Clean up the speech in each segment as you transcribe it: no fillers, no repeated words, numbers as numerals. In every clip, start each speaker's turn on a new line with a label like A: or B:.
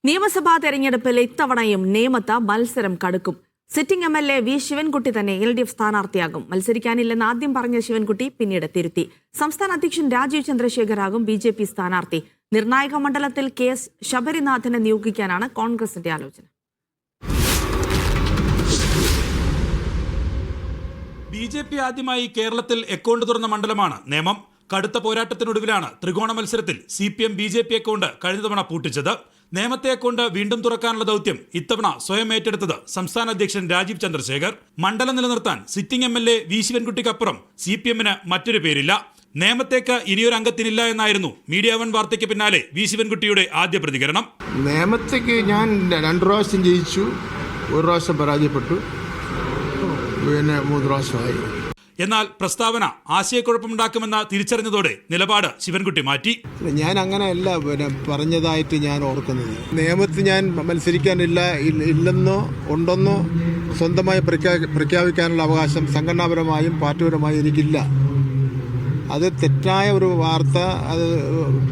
A: നിയമസഭാ തെരഞ്ഞെടുപ്പിൽ ഇത്തവണയും നേമത്ത് മത്സരം കടുക്കും. സിറ്റിംഗ് MLA വി ശിവൻകുട്ടി തന്നെ LDF സ്ഥാനാർത്ഥിയാകും. മത്സരിക്കാനില്ലെന്ന് ആദ്യം പറഞ്ഞ ശിവൻകുട്ടി പിന്നീട് തിരുത്തി. സംസ്ഥാന അധ്യക്ഷൻ രാജീവ് ചന്ദ്രശേഖറാകും BJP സ്ഥാനാർത്ഥി. നിർണായക മണ്ഡലത്തിൽ KS ശബരിനാഥനെ നിയോഗിക്കാനാണ് കോൺഗ്രസിന്റെ ആലോചന.
B: BJP ആദ്യമായി കേരളത്തിൽ അക്കൗണ്ട് തുറന്ന മണ്ഡലമാണ് നേമം. കടുത്ത പോരാട്ടത്തിനൊടുവിലാണ് ത്രികോണ മത്സരത്തിൽ CPM BJP അക്കൗണ്ട് കഴിഞ്ഞ തവണ പൂട്ടിച്ചത്. നേമത്തെ അക്കൗണ്ട് വീണ്ടും തുറക്കാനുള്ള ദൗത്യം ഇത്തവണ സ്വയം ഏറ്റെടുത്തത് സംസ്ഥാന അധ്യക്ഷൻ രാജീവ് ചന്ദ്രശേഖർ. മണ്ഡലം നിലനിർത്താൻ സിറ്റിംഗ് MLA വി ശിവൻകുട്ടിക്കപ്പുറം CPMന് മറ്റൊരു പേരില്ല. നേമത്തേക്ക് ഇനിയൊരു അംഗത്തിനില്ല എന്നായിരുന്നു മീഡിയ 1 വാർത്തയ്ക്ക് പിന്നാലെ വി ശിവൻകുട്ടിയുടെ ആദ്യ പ്രതികരണം.
C: നേമത്തേക്ക് ഞാൻ 2 പ്രാവശ്യം ജയിച്ചു, 1 പ്രാവശ്യം പരാജയപ്പെട്ടു, പിന്നെ 3 പ്രാവശ്യമായി.
B: എന്നാൽ പ്രസ്താവന ആശയക്കുഴപ്പമുണ്ടാക്കുമെന്ന് തിരിച്ചറിഞ്ഞതോടെ നിലപാട് ശിവൻകുട്ടി മാറ്റി.
C: ഞാൻ അങ്ങനെയല്ല പറഞ്ഞതായിട്ട് ഞാൻ ഓർക്കുന്നത്. നിയമത്തിൽ ഞാൻ ഇല്ലെന്നോ ഉണ്ടെന്നോ സ്വന്തമായി പ്രഖ്യാപിക്കാനുള്ള അവകാശം സംഘടനാപരമായും പാർട്ടിപരമായും എനിക്കില്ല. അത് തെറ്റായ ഒരു വാർത്ത അത്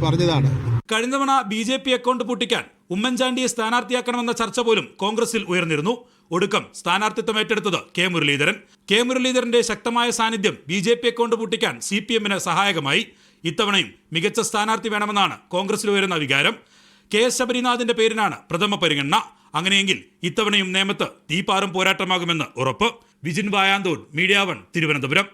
C: പറഞ്ഞതാണ്.
B: കഴിഞ്ഞ തവണ BJP അക്കൗണ്ട് പൂട്ടിക്കാൻ ഉമ്മൻചാണ്ടിയെ സ്ഥാനാർത്ഥിയാക്കണമെന്ന ചർച്ച പോലും കോൺഗ്രസിൽ ഉയർന്നിരുന്നു. ഒടുക്കം സ്ഥാനാർത്ഥിത്വം ഏറ്റെടുത്തത് K മുരളീധരന്റെ ശക്തമായ സാന്നിധ്യം BJP അക്കൗണ്ട് പൂട്ടിക്കാൻ CPMന് സഹായകമായി. ഇത്തവണയും മികച്ച സ്ഥാനാർത്ഥി വേണമെന്നാണ് കോൺഗ്രസിൽ ഉയരുന്ന വികാരം. KS ശബരിനാഥിന്റെ പേരിനാണ് പ്രഥമ പരിഗണന. അങ്ങനെയെങ്കിൽ ഇത്തവണയും നേമത്ത് തീപാറും പോരാട്ടമാകുമെന്ന് ഉറപ്പ്. വിജിൻ വായാന്തോട്, മീഡിയ 1, തിരുവനന്തപുരം.